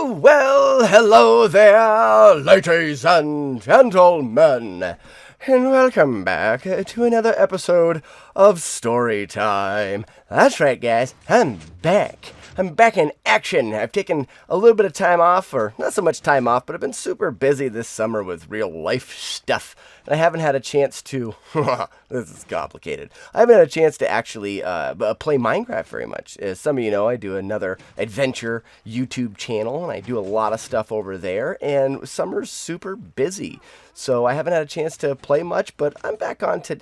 Well, hello there, ladies and gentlemen, and welcome back to another episode of Story Time. That's right, guys, I'm back. I'm back in action. I've taken a little bit of time off, or not so much time off, but I've been super busy this summer with real life stuff. And I haven't had a chance to, this is complicated. I haven't had a chance to actually play Minecraft very much. As some of you know, I do another adventure YouTube channel, and I do a lot of stuff over there, and summer's super busy. So I haven't had a chance to play much, but I'm back on to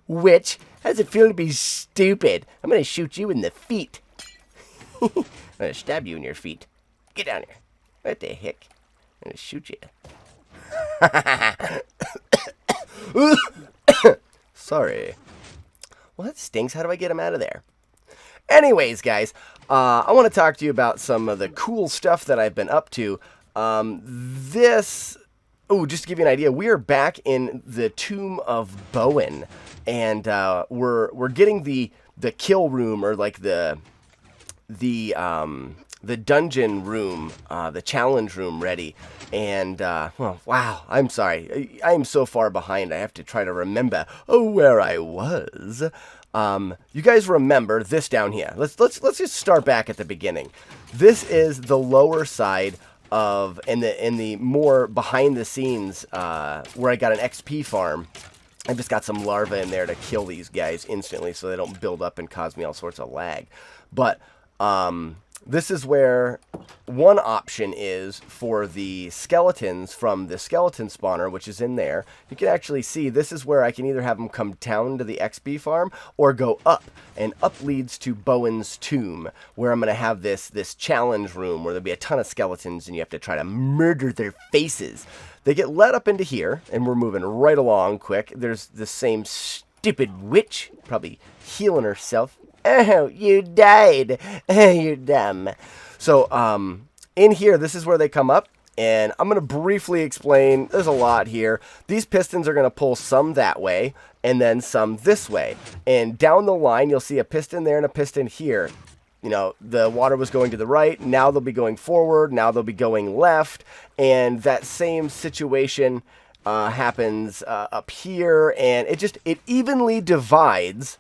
Witch, how does it feel to be stupid? I'm gonna shoot you in the feet. I'm gonna stab you in your feet. Get down here. What the heck? I'm gonna shoot you. Sorry. Well, that stinks. How do I get him out of there? Anyways, guys, I want to talk to you about some of the cool stuff that I've been up to. Just to give you an idea, we are back in the Tomb of Bowens, and we're getting the kill room, or like the dungeon room, the challenge room ready. And wow, I'm sorry, I'm so far behind. I have to try to remember where I was. You guys remember this down here? Let's just start back at the beginning. This is the lower side of in the more behind the scenes where I got an XP farm. I just got some larvae in there to kill these guys instantly so they don't build up and cause me all sorts of lag. But this is where one option is for the skeletons from the skeleton spawner, which is in there. You can actually see this is where I can either have them come down to the XP farm or go up. And up leads to Bowens' tomb, where I'm going to have this challenge room where there'll be a ton of skeletons and you have to try to murder their faces. They get let up into here, and we're moving right along quick. There's the same stupid witch, probably healing herself. Oh, you died. You're dumb. So, in here, this is where they come up, and I'm going to briefly explain. There's a lot here. These pistons are going to pull some that way, and then some this way. And down the line, you'll see a piston there and a piston here. You know, the water was going to the right. Now they'll be going forward. Now they'll be going left. And that same situation happens up here, and it evenly divides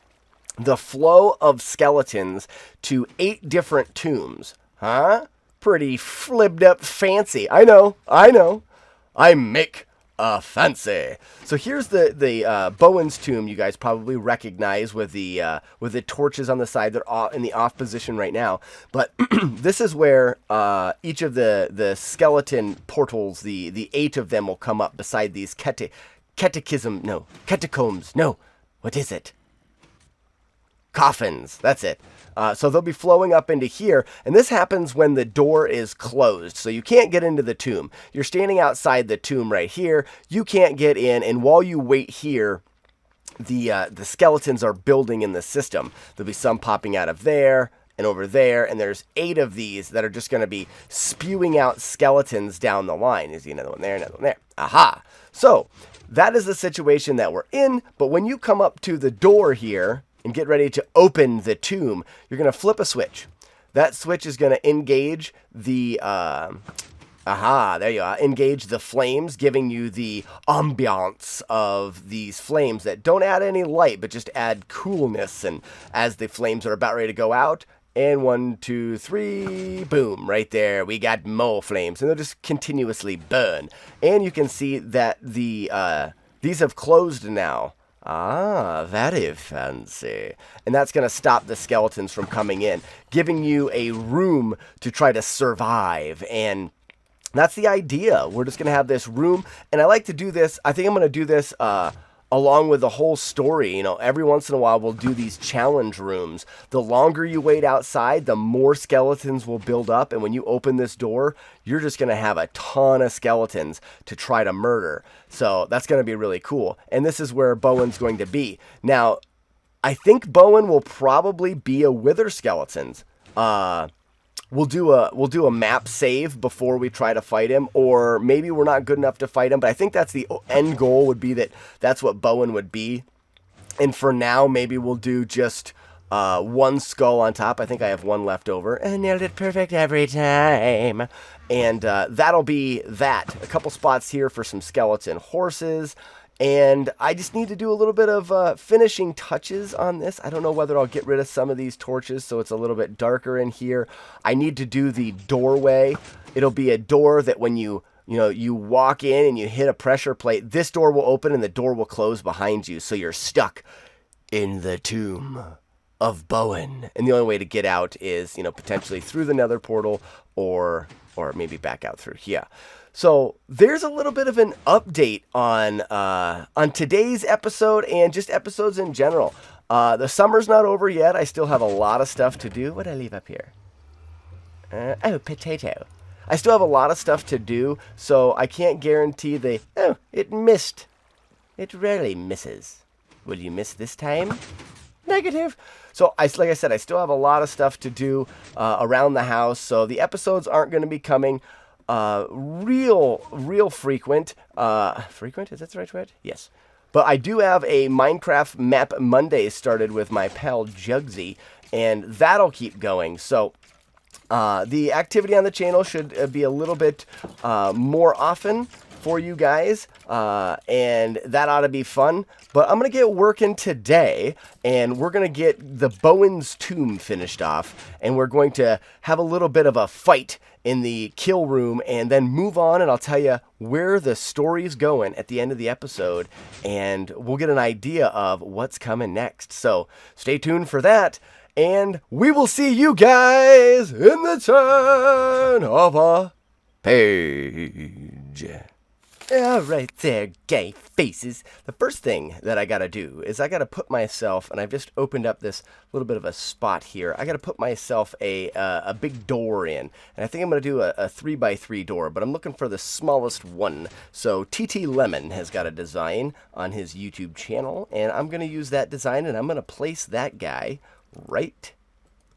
the flow of skeletons to 8 different tombs. Huh? Pretty flibbed up fancy. I know. I make a fancy. So here's the Bowens tomb you guys probably recognize with the torches on the side. They're all in the off position right now. But this is where each of the skeleton portals, the 8 of them will come up beside these catacombs. No. What is it? Coffins, that's it. So they'll be flowing up into here, and this happens when the door is closed, so you can't get into the tomb. You're standing outside the tomb right here, you can't get in, and while you wait here, the skeletons are building in the system. There'll be some popping out of there, and over there, and there's 8 of these that are just going to be spewing out skeletons down the line. You see another one there, another one there. Aha! So, that is the situation that we're in, but when you come up to the door here, and get ready to open the tomb, you're going to flip a switch. That switch is going to engage the, there you are, engage the flames, giving you the ambiance of these flames that don't add any light, but just add coolness. And as the flames are about ready to go out, and 1, 2, 3, boom, right there, we got more flames, and they'll just continuously burn. And you can see that these have closed now. Ah, that is fancy. And that's going to stop the skeletons from coming in, giving you a room to try to survive. And that's the idea. We're just going to have this room. And I like to do this. I think I'm going to do this along with the whole story. You know, every once in a while we'll do these challenge rooms. The longer you wait outside, the more skeletons will build up. And when you open this door, you're just going to have a ton of skeletons to try to murder. So that's going to be really cool. And this is where Bowen's going to be. Now, I think Bowen will probably be a wither skeletons. We'll do a map save before we try to fight him, or maybe we're not good enough to fight him, but I think that's the end goal, would be that's what Bowen would be. And for now, maybe we'll do just one skull on top. I think I have one left over. And nailed it perfect every time. And that'll be that. A couple spots here for some skeleton horses. And I just need to do a little bit of finishing touches on this. I don't know whether I'll get rid of some of these torches so it's a little bit darker in here. I need to do the doorway. It'll be a door that when you walk in and you hit a pressure plate, this door will open and the door will close behind you. So you're stuck in the tomb of Bowen. And the only way to get out is, potentially through the nether portal or maybe back out through here. So there's a little bit of an update on today's episode and just episodes in general. The summer's not over yet. I still have a lot of stuff to do. What did I leave up here? Potato. I still have a lot of stuff to do, so I can't guarantee it missed. It rarely misses. Will you miss this time? Negative. So, like I said, I still have a lot of stuff to do around the house, so the episodes aren't going to be coming real frequent. Frequent? Is that the right word? Yes. But I do have a Minecraft Map Monday started with my pal Jugsy, and that'll keep going. So the activity on the channel should be a little bit more often for you guys, and that ought to be fun. But I'm going to get working today, and we're going to get the Bowens tomb finished off, and we're going to have a little bit of a fight in the kill room, and then move on, and I'll tell you where the story's going at the end of the episode, and we'll get an idea of what's coming next. So stay tuned for that, and we will see you guys in the turn of a page. All right there, gay faces. The first thing that I gotta do is I gotta put myself, and I've just opened up this little bit of a spot here. I gotta put myself a big door in, and I think I'm gonna do a 3x3 door, but I'm looking for the smallest one. So TT Lemon has got a design on his YouTube channel, and I'm gonna use that design, and I'm gonna place that guy right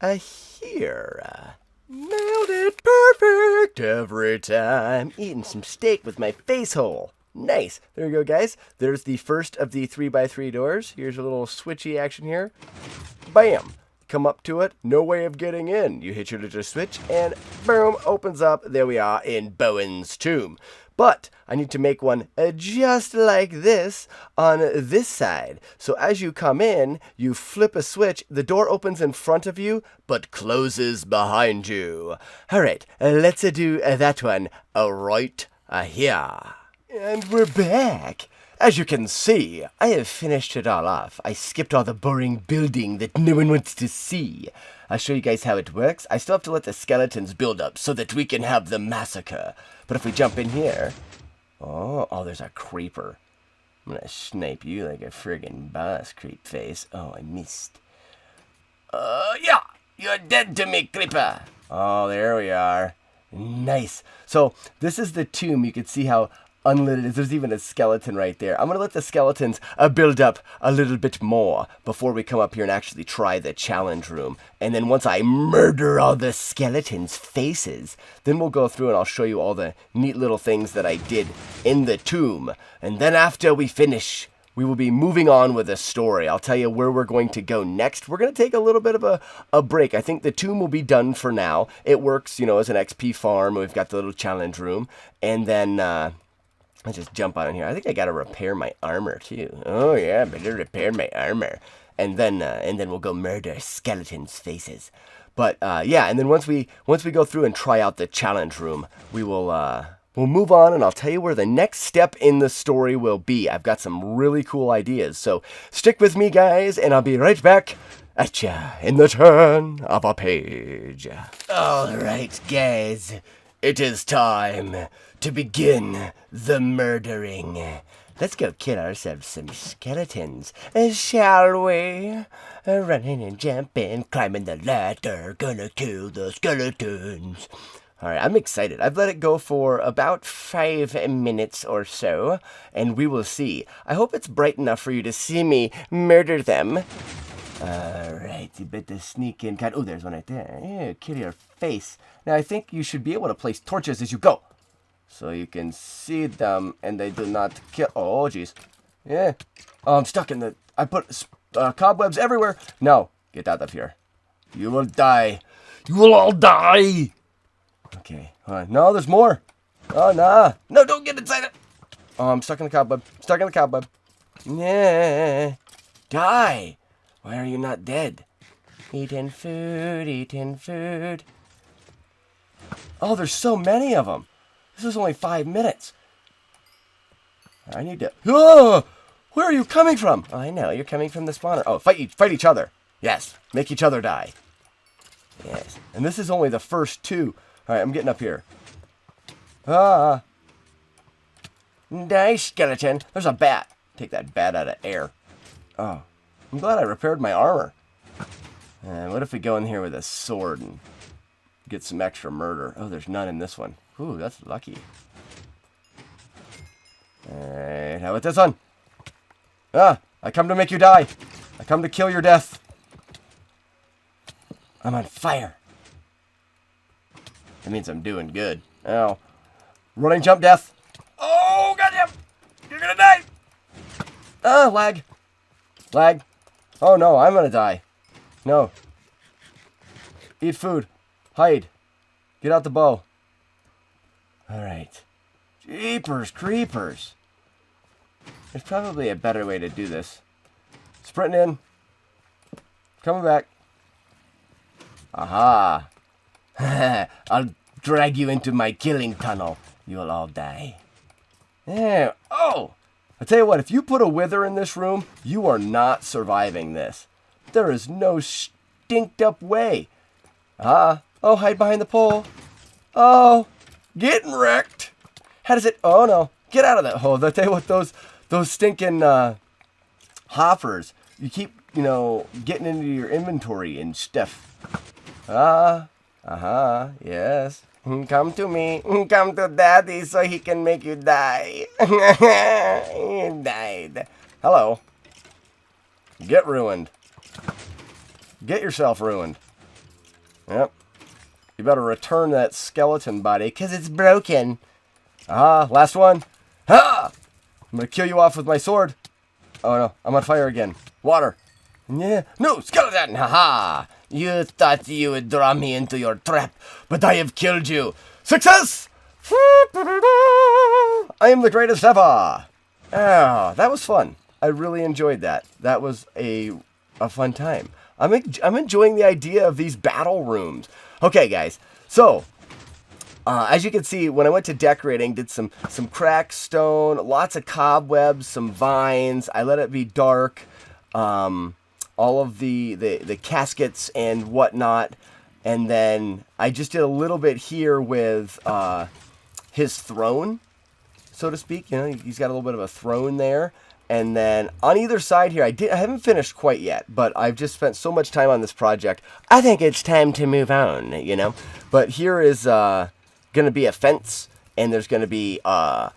here. Nailed it perfect every time. Eating some steak with my face hole. Nice. There you go, guys. There's the first of the 3x3 doors. Here's a little switchy action here. Bam. Come up to it. No way of getting in. You hit your little switch and boom, opens up. There we are in Bowen's tomb. But I need to make one just like this on this side. So as you come in, you flip a switch, the door opens in front of you, but closes behind you. All right, let's do that one right here. And we're back. As you can see, I have finished it all off. I skipped all the boring building that no one wants to see. I'll show you guys how it works. I still have to let the skeletons build up so that we can have the massacre. But if we jump in here... Oh, there's a creeper. I'm gonna snipe you like a friggin' boss, creep face. Oh, I missed. Yeah! You're dead to me, creeper! Oh, there we are. Nice. So, this is the tomb. You can see how unlit it is. There's even a skeleton right there. I'm going to let the skeletons build up a little bit more before we come up here and actually try the challenge room. And then once I murder all the skeletons' faces, then we'll go through and I'll show you all the neat little things that I did in the tomb. And then after we finish, we will be moving on with the story. I'll tell you where we're going to go next. We're going to take a little bit of a break. I think the tomb will be done for now. It works, as an XP farm. We've got the little challenge room. And then... let's just jump on in here. I think I gotta repair my armor too. Oh yeah, better repair my armor, and then we'll go murder skeletons' faces. But yeah, and then once we go through and try out the challenge room, we'll move on, and I'll tell you where the next step in the story will be. I've got some really cool ideas, so stick with me, guys, and I'll be right back at ya in the turn of a page. All right, guys, it is time to begin the murdering. Let's go kill ourselves some skeletons, shall we? Running and jumping, climbing the ladder, gonna kill the skeletons. Alright, I'm excited. I've let it go for about 5 minutes or so, and we will see. I hope it's bright enough for you to see me murder them. Alright, you better sneak in. Oh, there's one right there. Yeah, kill your face. Now, I think you should be able to place torches as you go, so you can see them and they do not kill. Oh, jeez. Yeah. Oh, I'm stuck in the... I put cobwebs everywhere. No. Get out of here. You will die. You will all die. Okay. No, there's more. Oh, nah. No, don't get inside it. Oh, I'm stuck in the cobweb. Stuck in the cobweb. Yeah. Die. Why are you not dead? Eating food, eating food. Oh, there's so many of them. This is only 5 minutes. I need to... Oh! Where are you coming from? Oh, I know. You're coming from the spawner. Oh, fight each other. Yes. Make each other die. Yes. And this is only the first 2. All right, I'm getting up here. Ah. Die, skeleton. There's a bat. Take that bat out of air. Oh. I'm glad I repaired my armor. What if we go in here with a sword and get some extra murder? Oh, there's none in this one. Ooh, that's lucky. Alright, how about this one? Ah, I come to make you die. I come to kill your death. I'm on fire. That means I'm doing good. Ow. Running jump death. Oh, goddamn. You're gonna die. Ah, lag. Lag. Oh, no, I'm gonna die. No. Eat food. Hide. Get out the bow. Alright. Jeepers creepers. There's probably a better way to do this. Sprinting in. Coming back. Aha. I'll drag you into my killing tunnel. You'll all die. Yeah. Oh! I tell you what, if you put a wither in this room, you are not surviving this. There is no stinked up way. Ah. Oh, hide behind the pole. Oh. Getting wrecked. How does it... Oh, no. Get out of that hole. I tell you what, those stinking hoppers, you keep, getting into your inventory and stuff. Ah. Uh-huh. Yes. Come to me. Come to Daddy so he can make you die. You died. Hello. Get ruined. Get yourself ruined. Yep. You better return that skeleton body, because it's broken. Ah, last one. Ah! I'm going to kill you off with my sword. Oh, no. I'm on fire again. Water. Yeah. No, skeleton. Haha. You thought you would draw me into your trap, but I have killed you. Success! I am the greatest ever. Oh, that was fun. I really enjoyed that. That was a fun time. I'm enjoying the idea of these battle rooms. Okay, guys. So, as you can see, when I went to decorating, did some cracked stone, lots of cobwebs, some vines. I let it be dark. All of the caskets and whatnot. And then I just did a little bit here with his throne, so to speak. He's got a little bit of a throne there. And then on either side here, I haven't finished quite yet, but I've just spent so much time on this project. I think it's time to move on, But here is going to be a fence, and there's going to be a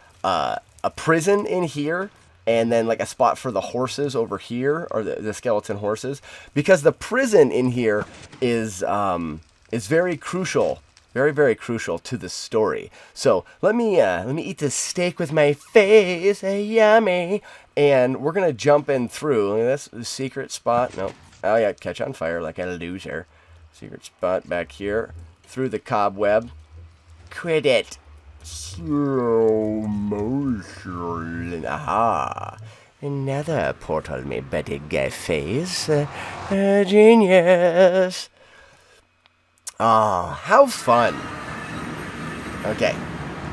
prison in here. And then like a spot for the horses over here, or the skeleton horses, because the prison in here is very crucial, very, very crucial to the story. So let me eat this steak with my face, yummy. And we're gonna jump in through. That's the secret spot. Nope. Oh yeah, catch on fire like a loser. Secret spot back here through the cobweb. Quit it. Slow motion. Aha. Another portal me better guy face. Genius. Oh, how fun. Okay.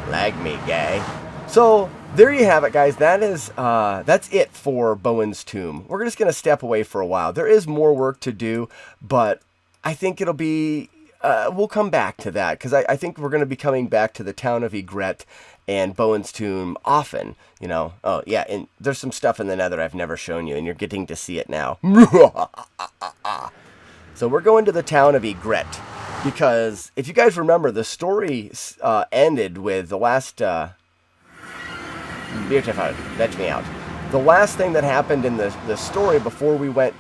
Lag me, guy. So, there you have it, guys. That's it for Bowens' Tomb. We're just going to step away for a while. There is more work to do, but I think it'll be... we'll come back to that, because I think we're going to be coming back to the town of Egret and Bowens' Tomb often, Oh, yeah, and there's some stuff in the nether I've never shown you, and you're getting to see it now. So we're going to the town of Egret, because if you guys remember, the story ended with the last... Beautiful. Let me out. The last thing that happened in the story before we went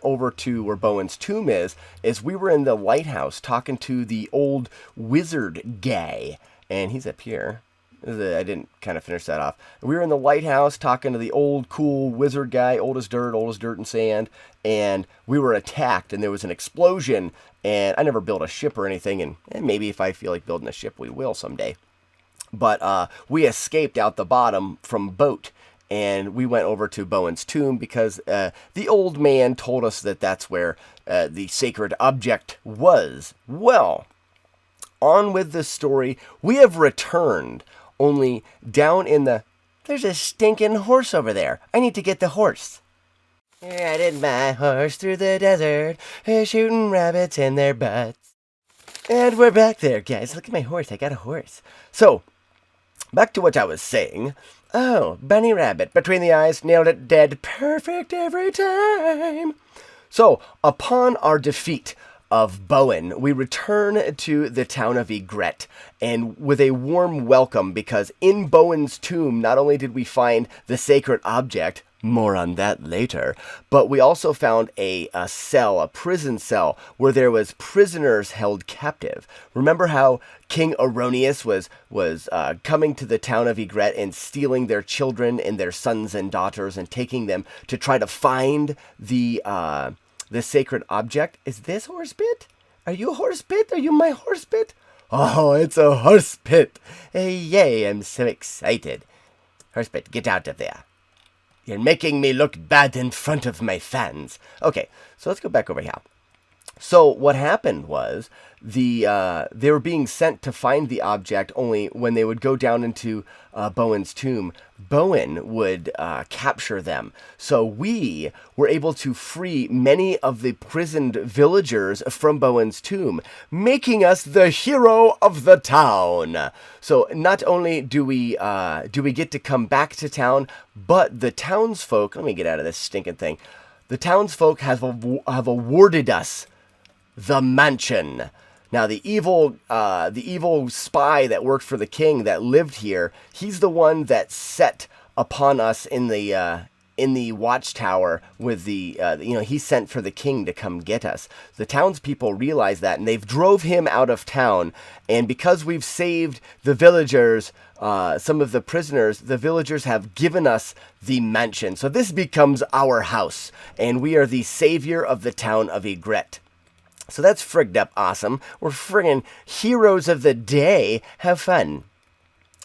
over to where Bowens' Tomb is we were in the lighthouse talking to the old wizard guy. And he's up here. I didn't kind of finish that off. We were in the lighthouse talking to the old cool wizard guy, old as dirt and sand, and we were attacked, and there was an explosion, and I never built a ship or anything, and maybe if I feel like building a ship, we will someday. But we escaped out the bottom from boat, and we went over to Bowens' tomb because the old man told us that that's where the sacred object was. Well, on with the story. We have returned, only down in the... There's a stinking horse over there. I need to get the horse. Riding my horse through the desert, shooting rabbits in their butts. And we're back there, guys. Look at my horse. I got a horse. So, back to what I was saying. Oh, bunny rabbit. Between the eyes, nailed it dead. Perfect every time. So, upon our defeat of Bowen, we return to the town of Egret, and with a warm welcome, because in Bowen's tomb, not only did we find the sacred object, more on that later, but we also found a prison cell, where there was prisoners held captive. Remember how King Aronius was coming to the town of Egret and stealing their children and their sons and daughters and taking them to try to find the sacred object? Is this horse bit? Are you a horse bit? Are you my horse bit? Oh, it's a horse bit. Yay, I'm so excited. Horse bit, get out of there. You're making me look bad in front of my fans. Okay, so let's go back over here. So what happened was they were being sent to find the object, only when they would go down into Bowen's tomb, Bowen would capture them. So we were able to free many of the prisoned villagers from Bowen's tomb, making us the hero of the town. So not only do we get to come back to town, but the townsfolk, let me get out of this stinking thing. The townsfolk have awarded us the mansion. Now, the evil spy that worked for the king that lived here, he's the one that set upon us in the watchtower with he sent for the king to come get us. The townspeople realize that, and they've drove him out of town. And because we've saved the villagers, some of the prisoners, the villagers have given us the mansion. So this becomes our house, and we are the savior of the town of Egret. So that's frigged up awesome. We're friggin' heroes of the day. Have fun.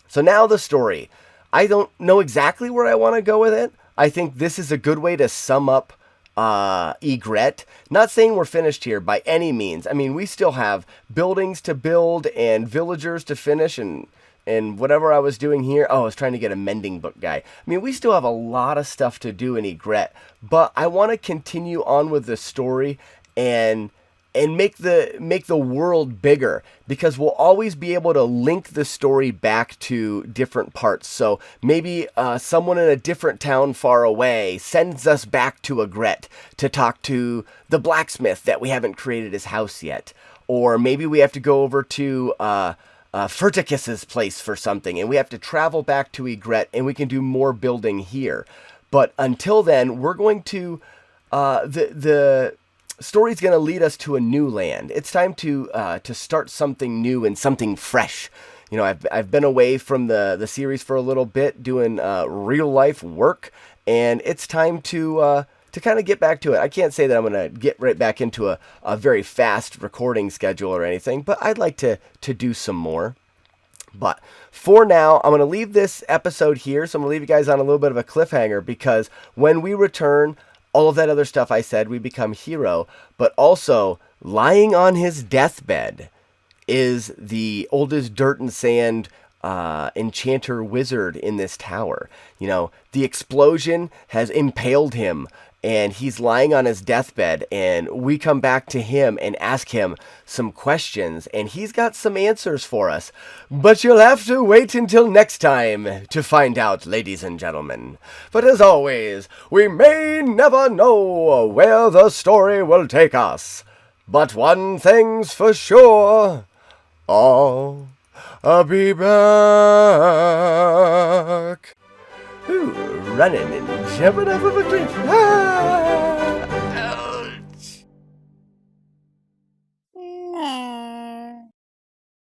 So now the story. I don't know exactly where I want to go with it. I think this is a good way to sum up Egret. Not saying we're finished here by any means. I mean, we still have buildings to build and villagers to finish and whatever I was doing here. Oh, I was trying to get a mending book guy. I mean, we still have a lot of stuff to do in Egret, but I want to continue on with the story and make the world bigger, because we'll always be able to link the story back to different parts. So maybe someone in a different town far away sends us back to Egret to talk to the blacksmith that we haven't created his house yet. Or maybe we have to go over to Furticus's place for something, and we have to travel back to Egret, and we can do more building here. But until then, we're going to the story's going to lead us to a new land. It's time to start something new and something fresh. You know, I've been away from the series for a little bit doing real life work, and it's time to kind of get back to it. I can't say that I'm going to get right back into a very fast recording schedule or anything, but I'd like to do some more. But for now, I'm going to leave this episode here, so I'm going to leave you guys on a little bit of a cliffhanger, because when we return, all of that other stuff I said, we become hero, but also lying on his deathbed is the oldest dirt and sand enchanter wizard in this tower. You know, the explosion has impaled him, and he's lying on his deathbed, and we come back to him and ask him some questions, and he's got some answers for us. But you'll have to wait until next time to find out, ladies and gentlemen. But as always, we may never know where the story will take us. But one thing's for sure, I'll be back. Ooh, running and jumping off of a cliff. Ah!